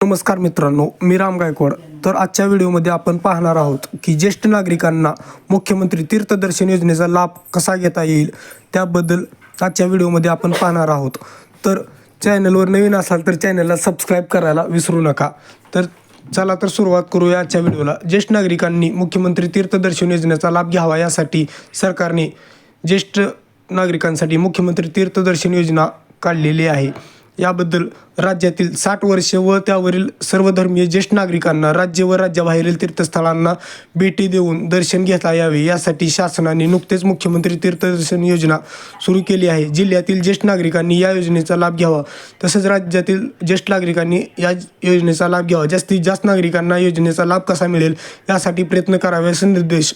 नमस्कार मित्रांनो, मी राम गायकवाड. तर आजच्या व्हिडिओमध्ये आपण पाहणार आहोत की ज्येष्ठ नागरिकांना मुख्यमंत्री तीर्थदर्शन योजनेचा लाभ कसा घेता येईल त्याबद्दल आजच्या व्हिडिओमध्ये आपण पाहणार आहोत. तर चॅनलवर नवीन असाल तर चॅनलला सबस्क्राईब करायला विसरू नका. तर चला तर सुरुवात करूया आजच्या व्हिडिओला. ज्येष्ठ नागरिकांनी मुख्यमंत्री तीर्थदर्शन योजनेचा लाभ घ्यावा यासाठी सरकारने ज्येष्ठ नागरिकांसाठी मुख्यमंत्री तीर्थदर्शन योजना काढलेली आहे. याबद्दल राज्यातील 60 वर्षे व त्यावरील सर्वधर्मीय ज्येष्ठ नागरिकांना राज्य व राज्याबाहेरील तीर्थस्थळांना भेटी देऊन दर्शन घेता यावे यासाठी शासनाने नुकतेच मुख्यमंत्री तीर्थदर्शन योजना सुरू केली आहे. जिल्ह्यातील ज्येष्ठ नागरिकांनी या योजनेचा लाभ घ्यावा, तसेच राज्यातील ज्येष्ठ नागरिकांनी या योजनेचा लाभ घ्यावा. जास्तीत जास्त नागरिकांना योजनेचा लाभ कसा मिळेल यासाठी प्रयत्न करावे असे निर्देश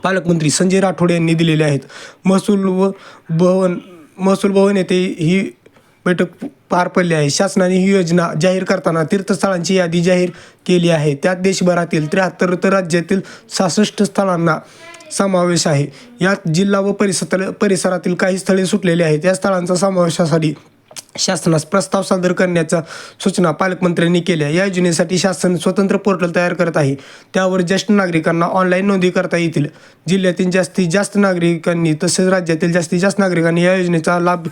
पालकमंत्री संजय राठोड यांनी दिलेले आहेत. महसूल भवन येथे ही बैठक पार पडली आहे. शासनाने ही योजना जाहीर करताना तीर्थस्थळांची यादी जाहीर केली आहे. त्यात देशभरातील 73 तर राज्यातील 66 स्थळांना समावेश आहे. यात जिल्हा व परिसरातील काही स्थळे सुटलेली आहेत. या स्थळांचा समावेशासाठी शासनास प्रस्ताव सादर करण्याच्या सूचना पालकमंत्र्यांनी केल्या. या योजनेसाठी शासन स्वतंत्र पोर्टल तयार करत आहे. त्यावर ज्येष्ठ नागरिकांना ऑनलाईन नोंदणी करता येतील. जिल्ह्यातील जास्तीत जास्त नागरिकांनी तसेच राज्यातील जास्तीत जास्त नागरिकांनी या योजनेचा लाभ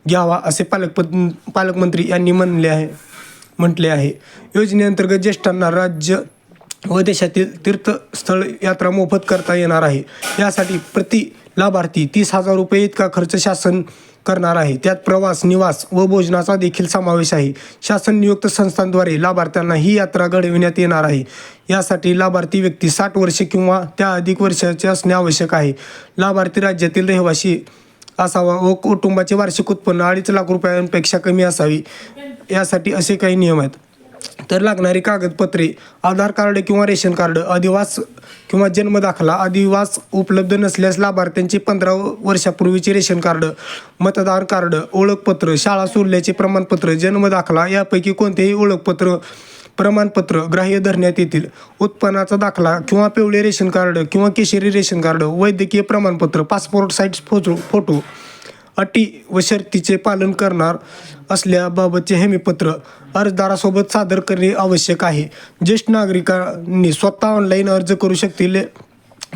घ्यावा असे पालकमंत्री यांनी म्हटले आहे. योजनेअंतर्गत ज्येष्ठांना राज्य व देशातील तीर्थस्थळ यात्रा मोफत करता येणार आहे. यासाठी प्रति लाभार्थी 30,000 रुपये इतका खर्च शासन करणार आहे. त्यात प्रवास, निवास व भोजनाचा देखील समावेश आहे. शासन नियुक्त संस्थांद्वारे लाभार्थ्यांना ही यात्रा घडविण्यात येणार आहे. यासाठी लाभार्थी व्यक्ती 60 वर्षे किंवा त्या अधिक वर्षाचे असणे आवश्यक आहे. लाभार्थी राज्यातील रहिवासी असावा व कुटुंबाचे वार्षिक उत्पन्न 2.5 लाख रुपयांपेक्षा कमी असावी. यासाठी असे काही नियम आहेत. तर लागणारी कागदपत्रे: आधार कार्ड किंवा रेशन कार्ड, अधिवास किंवा जन्मदाखला. अधिवास उपलब्ध नसल्यास लाभार्थ्यांचे 15 वर्षापूर्वीचे रेशन कार्ड, मतदार कार्ड, ओळखपत्र, शाळा सोडल्याचे प्रमाणपत्र, जन्मदाखला यापैकी कोणतेही प्रमाणपत्र ग्राह्य धरण्यात येतील. उत्पन्नाचा दाखला किंवा पिवळे रेशन कार्ड किंवा केशरी रेशन कार्ड, वैद्यकीय प्रमाणपत्र, पासपोर्ट साईज फोटो, अटी व शर्तीचे पालन करणार असल्याबाबतचे हमीपत्र अर्जदारासोबत सादर करणे आवश्यक आहे. ज्येष्ठ नागरिकांनी स्वतः ऑनलाईन अर्ज करू शकतील.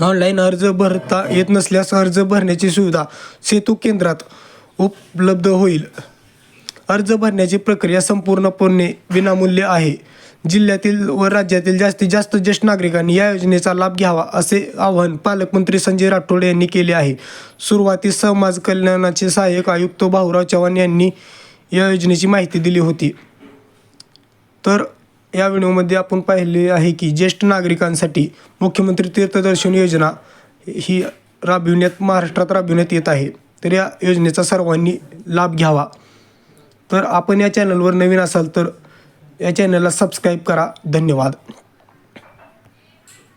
ऑनलाईन अर्ज भरता येत नसल्यास अर्ज भरण्याची सुविधा सेतू केंद्रात उपलब्ध होईल. अर्ज भरण्याची प्रक्रिया संपूर्णपणे विनामूल्य आहे. जिल्ह्यातील व राज्यातील जास्तीत जास्त ज्येष्ठ नागरिकांनी या योजनेचा लाभ घ्यावा असे आवाहन पालकमंत्री संजय राठोड यांनी केले आहे. सुरुवातीस समाज कल्याणाचे सहाय्यक आयुक्त भाऊराव चव्हाण यांनी या योजनेची माहिती दिली होती. तर या व्हिडिओमध्ये आपण पाहिले आहे की ज्येष्ठ नागरिकांसाठी मुख्यमंत्री तीर्थदर्शन योजना ही महाराष्ट्रात राबविण्यात येत आहे. तर या योजनेचा सर्वांनी लाभ घ्यावा. तर आपण या चॅनलवर नवीन असाल तर या चॅनलला सबस्क्राईब करा. धन्यवाद.